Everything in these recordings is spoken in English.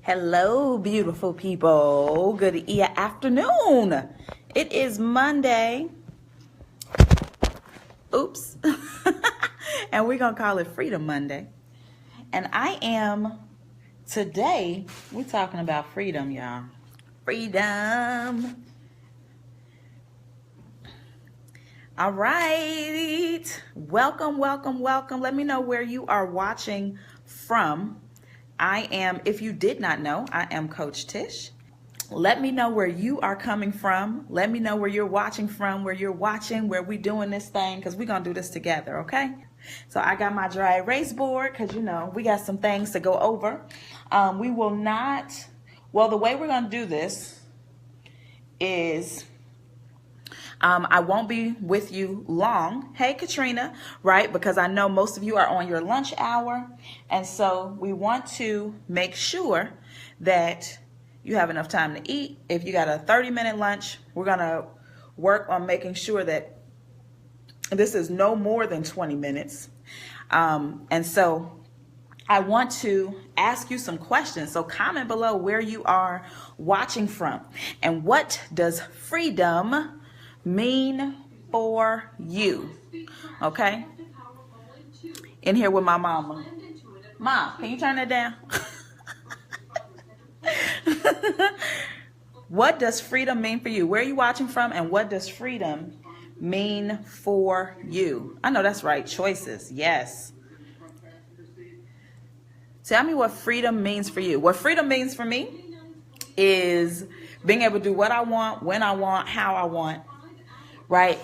Hello, beautiful people. Good afternoon. It is Monday. Oops. And we're going to call it Freedom Monday. And today, we're talking about freedom, y'all. Freedom. All right. Welcome. Let me know where you are watching from. If you did not know, I am Coach Tish. Let me know where you are coming from. Let me know where you're watching from, where we're doing this thing, because we're going to do this together, okay? So I got my dry erase board because, we got some things to go over. The way we're going to do this is... I won't be with you long. Hey, Katrina, right? Because I know most of you are on your lunch hour. And so we want to make sure that you have enough time to eat. If you got a 30-minute lunch, we're going to work on making sure that this is no more than 20 minutes. And so I want to ask you some questions. So comment below where you are watching from. And what does freedom mean for you? Okay, in here with my mama. Mom, can you turn that down? What does freedom mean for you? Where are you watching from, and what does freedom mean for you? I know that's right. Choices. Yes. Tell me what freedom means for you. What freedom means for me is being able to do what I want, when I want, how I want. Right?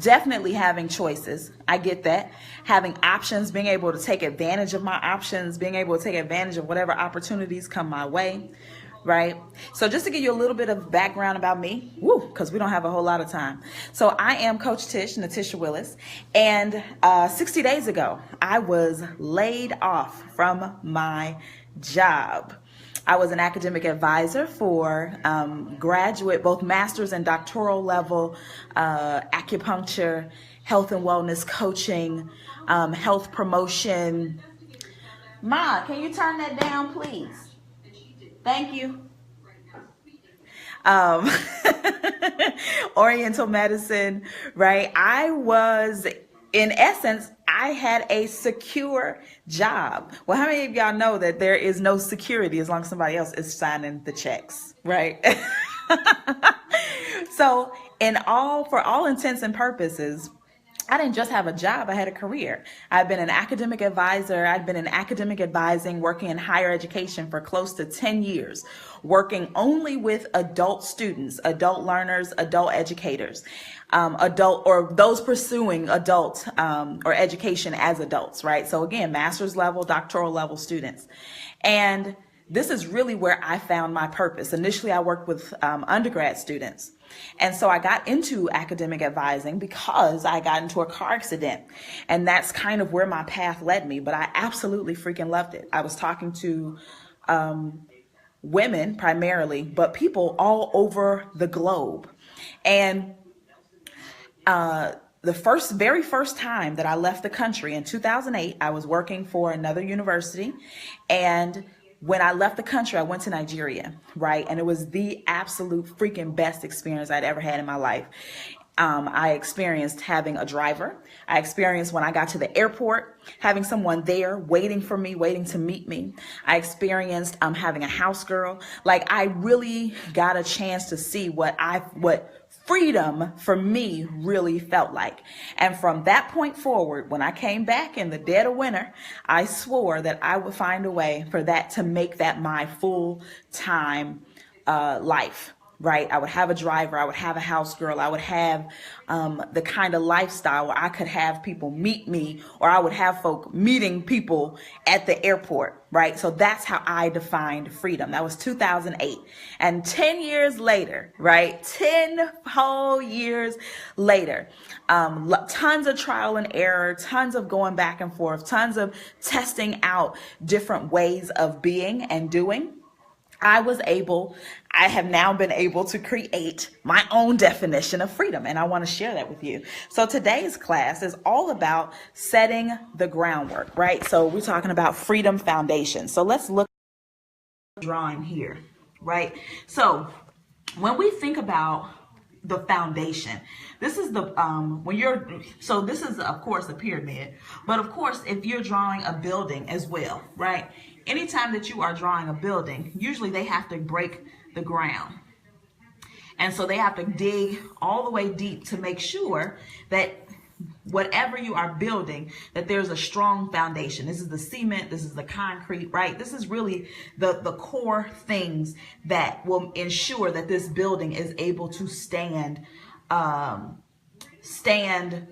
Definitely having choices. I get that. Having options, being able to take advantage of my options, being able to take advantage of whatever opportunities come my way. Right? So just to give you a little bit of background about me, because we don't have a whole lot of time. So I am Coach Tish, Natisha Willis, and 60 days ago, I was laid off from my job. I was an academic advisor for graduate, both master's and doctoral level acupuncture, health and wellness coaching, health promotion. Ma, can you turn that down, please? Thank you. Oriental medicine, right? In essence, I had a secure job. Well, how many of y'all know that there is no security as long as somebody else is signing the checks, right? So for all intents and purposes, I didn't just have a job, I had a career. I've been an academic advisor. I've been in academic advising, working in higher education for close to 10 years, working only with adult students, adult learners, adult educators, adult or those pursuing adult or education as adults, right? So again, master's level, doctoral level students. And this is really where I found my purpose. Initially, I worked with undergrad students. And so I got into academic advising because I got into a car accident. And that's kind of where my path led me. But I absolutely freaking loved it. I was talking to women primarily, but people all over the globe. And the very first time that I left the country in 2008, I was working for another university. And when I left the country, I went to Nigeria, right? And it was the absolute freaking best experience I'd ever had in my life. I experienced having a driver. I experienced when I got to the airport, having someone there waiting for me, waiting to meet me. I experienced having a house girl. Like, I really got a chance to see what freedom for me really felt like. And from that point forward, when I came back in the dead of winter, I swore that I would find a way to make that my full-time life. Right? I would have a driver. I would have a house girl. I would have the kind of lifestyle where I could have people meet me, or I would have folk meeting people at the airport. Right? So that's how I defined freedom. That was 2008. And 10 years later, right? 10 whole years later, tons of trial and error, tons of going back and forth, tons of testing out different ways of being and doing. I have now been able to create my own definition of freedom, and I want to share that with you. So today's class is all about setting the groundwork, right? So we're talking about freedom foundation. So let's look drawing here, right? So when we think about the foundation, this is the this is of course a pyramid, but of course if you're drawing a building as well, right? Anytime that you are drawing a building, usually they have to break the ground. And so they have to dig all the way deep to make sure that whatever you are building, that there's a strong foundation. This is the cement, this is the concrete, right? This is really the core things that will ensure that this building is able to stand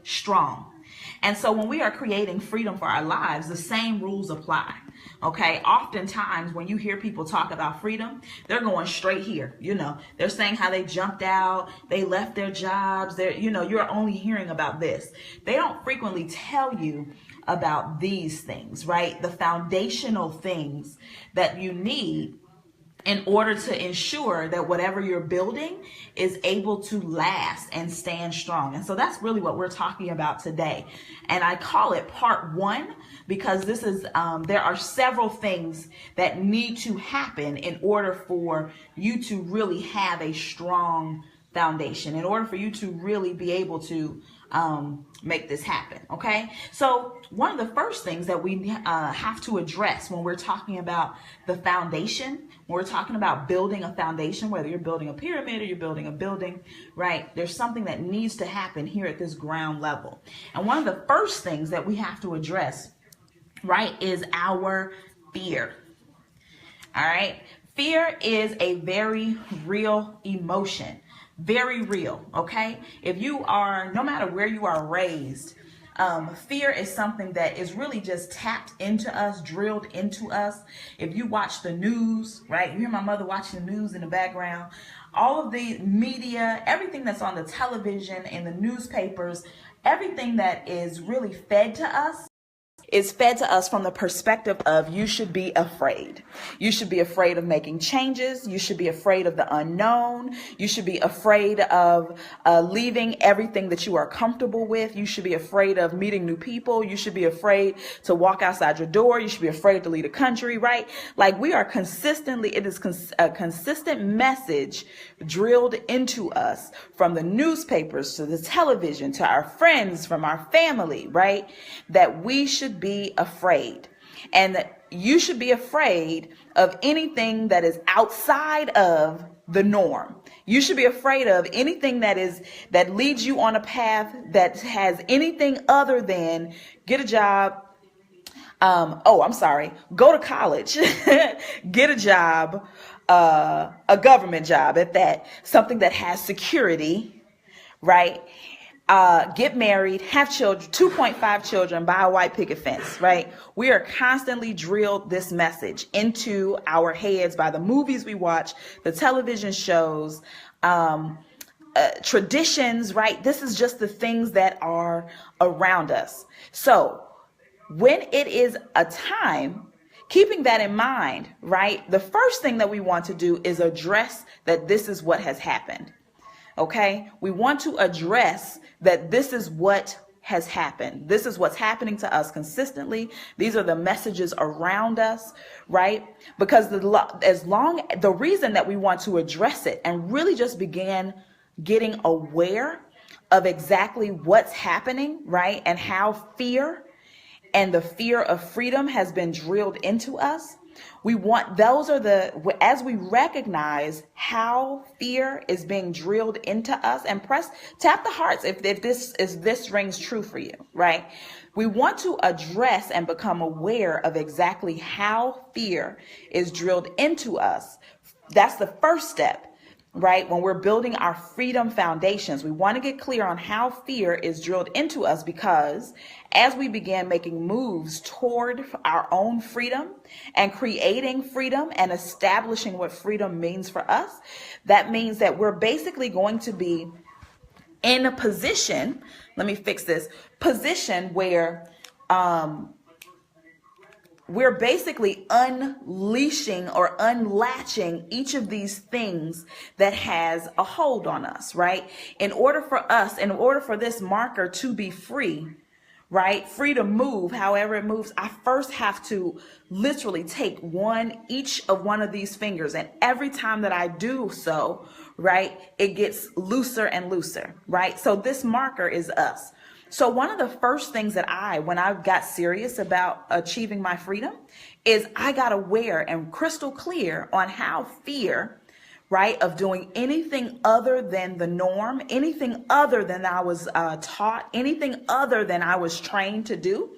strong. And so when we are creating freedom for our lives, the same rules apply. Okay, oftentimes when you hear people talk about freedom, they're going straight here. They're saying how they jumped out, they left their jobs. You're only hearing about this. They don't frequently tell you about these things, right? The foundational things that you need in order to ensure that whatever you're building is able to last and stand strong. And so that's really what we're talking about today. And I call it part one because this is, there are several things that need to happen in order for you to really have a strong foundation, in order for you to really be able to make this happen. Okay, so one of the first things that we have to address when we're talking about the foundation, when we're talking about building a foundation, whether you're building a pyramid or you're building a building, right, there's something that needs to happen here at this ground level. And one of the first things that we have to address, right, is our fear. All right, fear is a very real emotion. Very real, okay? If you are, no matter where you are raised, fear is something that is really just tapped into us, drilled into us. If you watch the news, right? You hear my mother watching the news in the background. All of the media, everything that's on the television and the newspapers, everything that is really fed to us is fed to us from the perspective of you should be afraid. You should be afraid of making changes. You should be afraid of the unknown. You should be afraid of leaving everything that you are comfortable with. You should be afraid of meeting new people. You should be afraid to walk outside your door. You should be afraid to leave the country, right? Like we are consistently, it is a consistent message drilled into us from the newspapers to the television to our friends, from our family, right? That we should be afraid, and that you should be afraid of anything that is outside of the norm. You should be afraid of anything that leads you on a path that has anything other than get a job. Go to college, get a job, a government job at that, something that has security, right? Get married, have children, 2.5 children, buy a white picket fence, right? We are constantly drilled this message into our heads by the movies we watch, the television shows, traditions, right? This is just the things that are around us. So when it is a time, keeping that in mind, right? The first thing that we want to do is address that this is what has happened. Okay, we want to address that this is what has happened. This is what's happening to us consistently. These are the messages around us, right? Because the reason that we want to address it and really just begin getting aware of exactly what's happening, right? And how fear and the fear of freedom has been drilled into us. As we recognize how fear is being drilled into us, and tap the hearts if this rings true for you, right? We want to address and become aware of exactly how fear is drilled into us. That's the first step, right? When we're building our freedom foundations, we want to get clear on how fear is drilled into us, because as we begin making moves toward our own freedom and creating freedom and establishing what freedom means for us, that means that we're basically going to be in a position, position where we're basically unleashing or unlatching each of these things that has a hold on us, right? In order for this marker to be free, right? Free to move however it moves. I first have to literally take each of one of these fingers. And every time that I do so, right, it gets looser and looser, right? So this marker is us. So one of the first things that when I got serious about achieving my freedom, is I got aware and crystal clear on how fear, right, of doing anything other than the norm, anything other than I was taught, anything other than I was trained to do.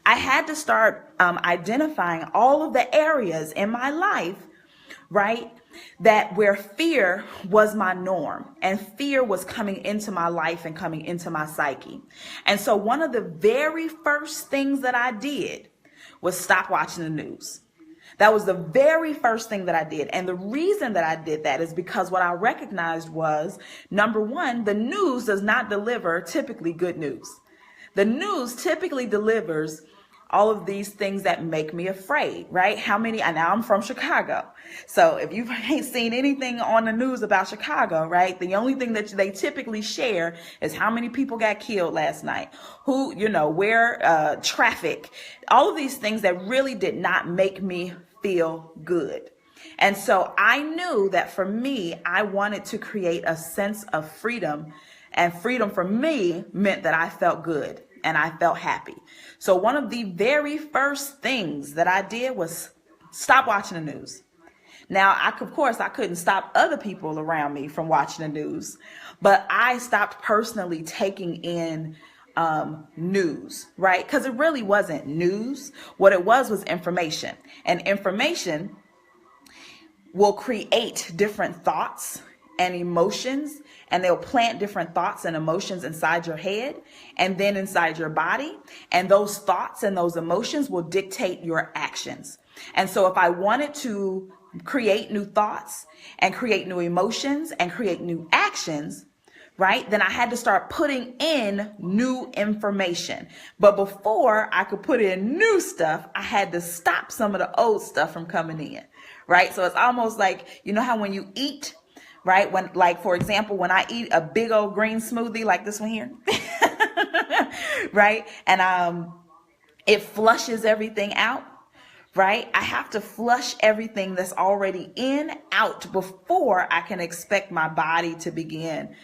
I had to start identifying all of the areas in my life, right, that where fear was my norm and fear was coming into my life and coming into my psyche. And so one of the very first things that I did was stop watching the news. That was the very first thing that I did. And the reason that I did that is because what I recognized was, number one, the news does not deliver typically good news. The news typically delivers all of these things that make me afraid, right? Now I'm from Chicago. So if you ain't seen anything on the news about Chicago, right? The only thing that they typically share is how many people got killed last night, where traffic, all of these things that really did not make me feel good. And so I knew that for me, I wanted to create a sense of freedom, and freedom for me meant that I felt good and I felt happy. So one of the very first things that I did was stop watching the news. Now, I couldn't stop other people around me from watching the news, but I stopped personally taking in news, right? Because it really wasn't news. What it was information, and information will create different thoughts and emotions, and they'll plant different thoughts and emotions inside your head and then inside your body. And those thoughts and those emotions will dictate your actions. And so if I wanted to create new thoughts and create new emotions and create new actions, right, then I had to start putting in new information. But before I could put in new stuff, I had to stop some of the old stuff from coming in, right? So it's almost like, you know how when you eat, right, for example, when I eat a big old green smoothie like this one here, right, and it flushes everything out, right? I have to flush everything that's already out before I can expect my body to begin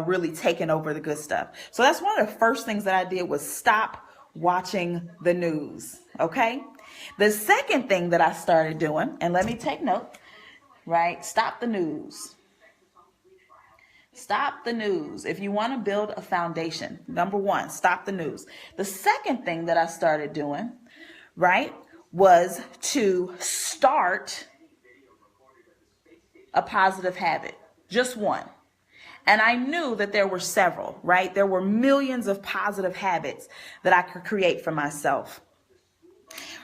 really taking over the good stuff. So that's one of the first things that I did, was stop watching the news, okay? The second thing that I started doing, and let me take note, right? Stop the news. Stop the news. If you want to build a foundation, number one, stop the news. The second thing that I started doing, right, was to start a positive habit, just one. And I knew that there were several, right? There were millions of positive habits that I could create for myself,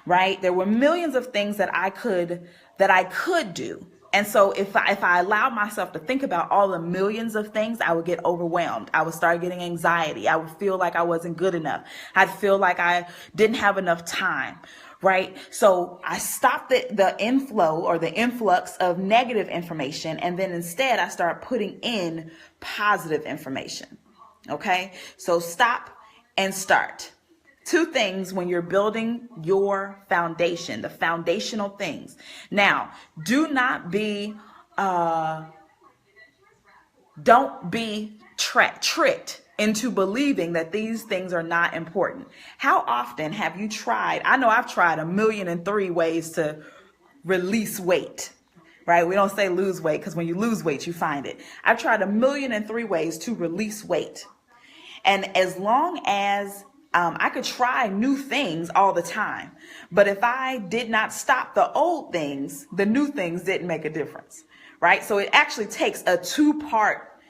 right? There were millions of things that I could do. And so if I allowed myself to think about all the millions of things, I would get overwhelmed. I would start getting anxiety. I would feel like I wasn't good enough. I'd feel like I didn't have enough time, right? So I stopped the inflow or the influx of negative information. And then instead I start putting in positive information. Okay. So stop and start. Two things when you're building your foundation, the foundational things. Now, don't be tricked into believing that these things are not important. How often have you tried? I know I've tried 1,000,003 ways to release weight, right? We don't say lose weight, because when you lose weight, you find it. I've tried 1,000,003 ways to release weight. And as long as I could try new things all the time, but if I did not stop the old things, the new things didn't make a difference, right? So it actually takes a two-part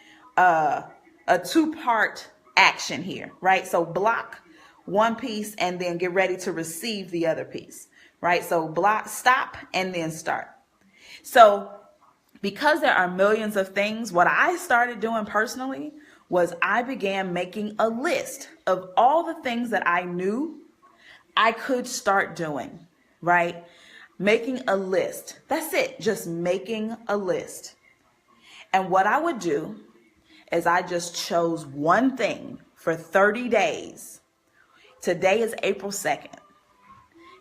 action here, right? So block one piece and then get ready to receive the other piece, right? So stop, and then start. So because there are millions of things, what I started doing personally was I began making a list of all the things that I knew I could start doing, right? Making a list. That's it. Just making a list. And what I would do is I just chose one thing for 30 days Today is April 2nd.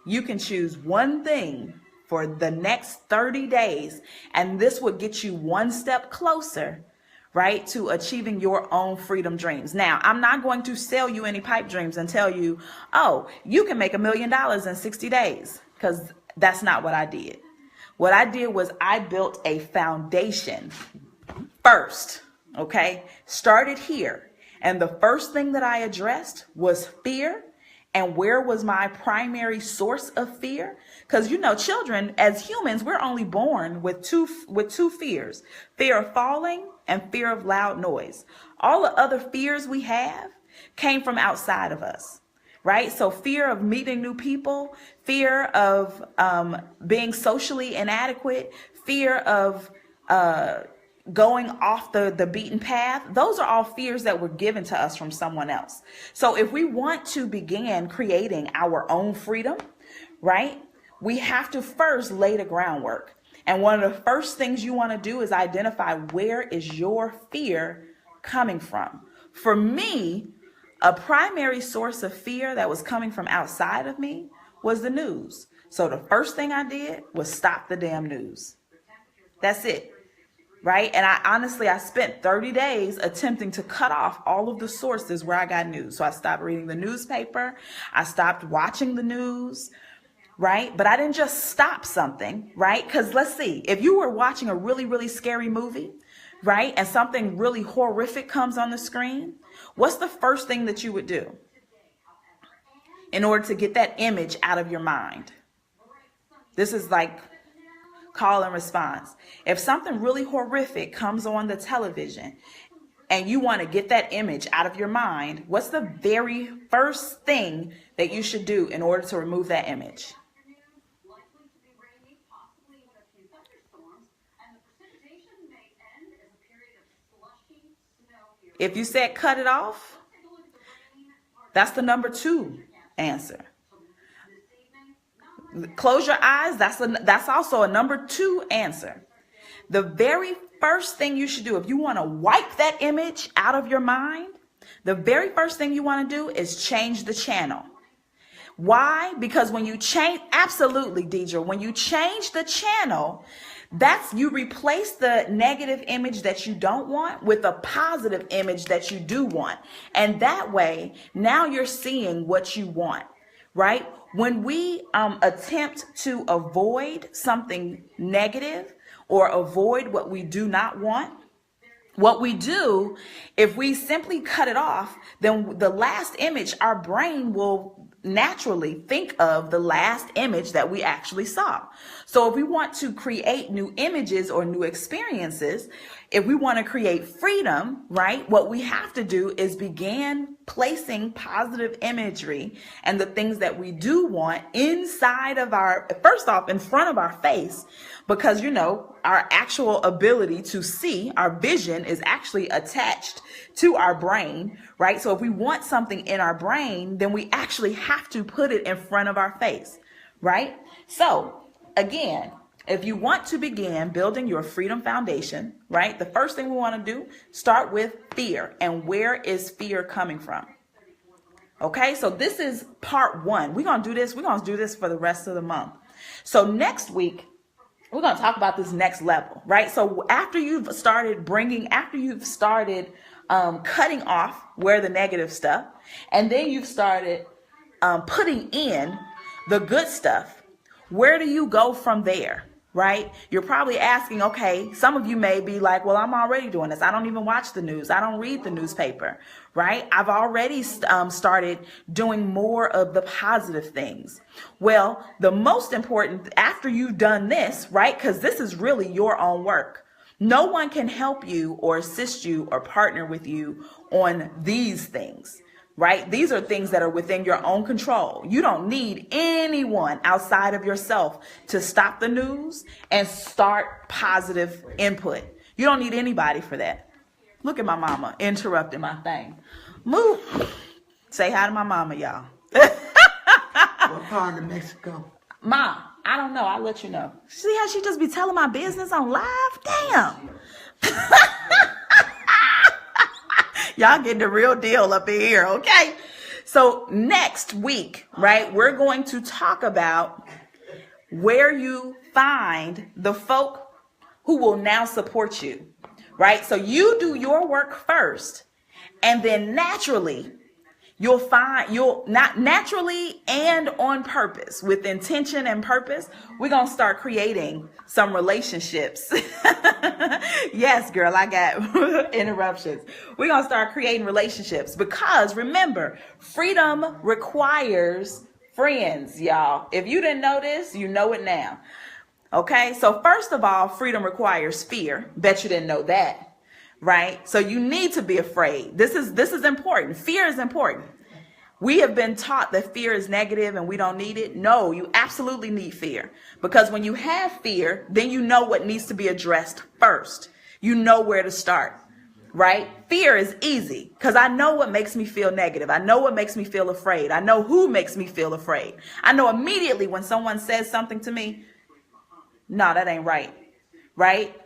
You can choose one thing for the next 30 days, and this would get you one step closer, right, to achieving your own freedom dreams. Now, I'm not going to sell you any pipe dreams and tell you, oh, you can make $1 million in 60 days, because that's not what I did. What I did was I built a foundation first, okay? Started here. And the first thing that I addressed was fear. And where was my primary source of fear? Because, you know, children, as humans, we're only born with two fears: fear of falling and fear of loud noise. All the other fears we have came from outside of us, right? So fear of meeting new people, fear of being socially inadequate, fear of going off the beaten path. Those are all fears that were given to us from someone else. So if we want to begin creating our own freedom, right, we have to first lay the groundwork. And one of the first things you want to do is identify, where is your fear coming from? For me, a primary source of fear that was coming from outside of me was the news. So the first thing I did was stop the damn news. That's it. Right? And I spent 30 days attempting to cut off all of the sources where I got news. So I stopped reading the newspaper. I stopped watching the news. Right? But I didn't just stop something. Right? Because let's see, if you were watching a really, really scary movie, right, and something really horrific comes on the screen, what's the first thing that you would do in order to get that image out of your mind? This is like call and response. If something really horrific comes on the television and you want to get that image out of your mind, what's the very first thing that you should do in order to remove that image? If you said cut it off, that's the number 2 answer. Close your eyes. That's also a number 2 answer. The very first thing you should do, if you want to wipe that image out of your mind, the very first thing you want to do is change the channel. Why? Because when you change, absolutely, Deidre, when you change the channel, you replace the negative image that you don't want with a positive image that you do want. And that way, now you're seeing what you want, right? When we attempt to avoid something negative or avoid what we do not want, what we do, if we simply cut it off, then the last image, our brain will naturally think of the last image that we actually saw. So if we want to create new images or new experiences, if we want to create freedom, right, what we have to do is begin placing positive imagery and the things that we do want inside of first off, in front of our face, because, you know, our actual ability to see, our vision, is actually attached to our brain, right? So if we want something in our brain, then we actually have to put it in front of our face, right? So again, if you want to begin building your freedom foundation, right, the first thing we want to do, start with fear. And where is fear coming from? Okay, so this is part 1. We're going to do this. We're going to do this for the rest of the month. So next week, we're going to talk about this next level, right? So after you've started cutting off where the negative stuff, and then you've started putting in the good stuff, where do you go from there? Right? You're probably asking, okay, some of you may be like, well, I'm already doing this. I don't even watch the news. I don't read the newspaper, right? I've already started doing more of the positive things. Well, the most important, after you've done this, right? Because this is really your own work. No one can help you or assist you or partner with you on these things. Right? These are things that are within your own control. You don't need anyone outside of yourself to stop the news and start positive input. You don't need anybody for that. Look at my mama interrupting my thing. Move. Say hi to my mama, y'all. What part of Mexico? Ma, I don't know. I'll let you know. See how she just be telling my business on live? Damn. Y'all getting the real deal up in here, okay? So next week, right, we're going to talk about where you find the folk who will now support you, right? So you do your work first, and then naturally you'll not naturally and on purpose, with intention and purpose, we're going to start creating some relationships. Yes, girl, I got interruptions. We're going to start creating relationships because remember, freedom requires friends, y'all. If you didn't know this, you know it now. Okay, so first of all, freedom requires fear. Bet you didn't know that. Right? So you need to be afraid. This is important. Fear is important. We have been taught that fear is negative and we don't need it. No, you absolutely need fear, because when you have fear, then you know what needs to be addressed first. You know where to start, right? Fear is easy because I know what makes me feel negative. I know what makes me feel afraid. I know who makes me feel afraid. I know immediately when someone says something to me, no, that ain't right. Right?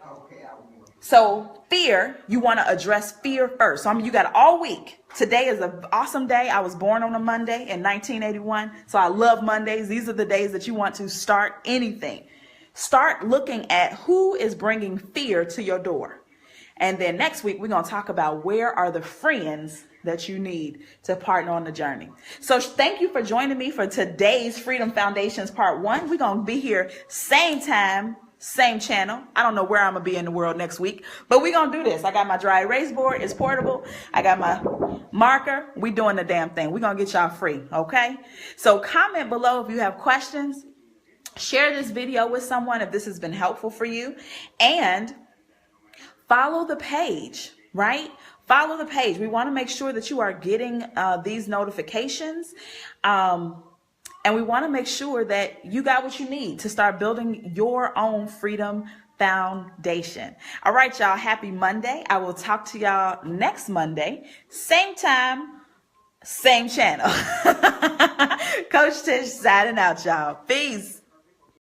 So fear, you want to address fear first. So you got all week. Today is an awesome day. I was born on a Monday in 1981. So I love Mondays. These are the days that you want to start anything. Start looking at who is bringing fear to your door. And then next week, we're going to talk about where are the friends that you need to partner on the journey. So thank you for joining me for today's Freedom Foundations Part 1. We're going to be here same time, same channel. I don't know where I'm going to be in the world next week, but we're going to do this. I got my dry erase board. It's portable. I got my marker. We doing the damn thing. We're going to get y'all free, okay? So comment below if you have questions. Share this video with someone if this has been helpful for you. And follow the page, right? Follow the page. We want to make sure that you are getting these notifications. And we want to make sure that you got what you need to start building your own freedom foundation. All right, y'all. Happy Monday. I will talk to y'all next Monday. Same time, same channel. Coach Tish signing out, y'all. Peace.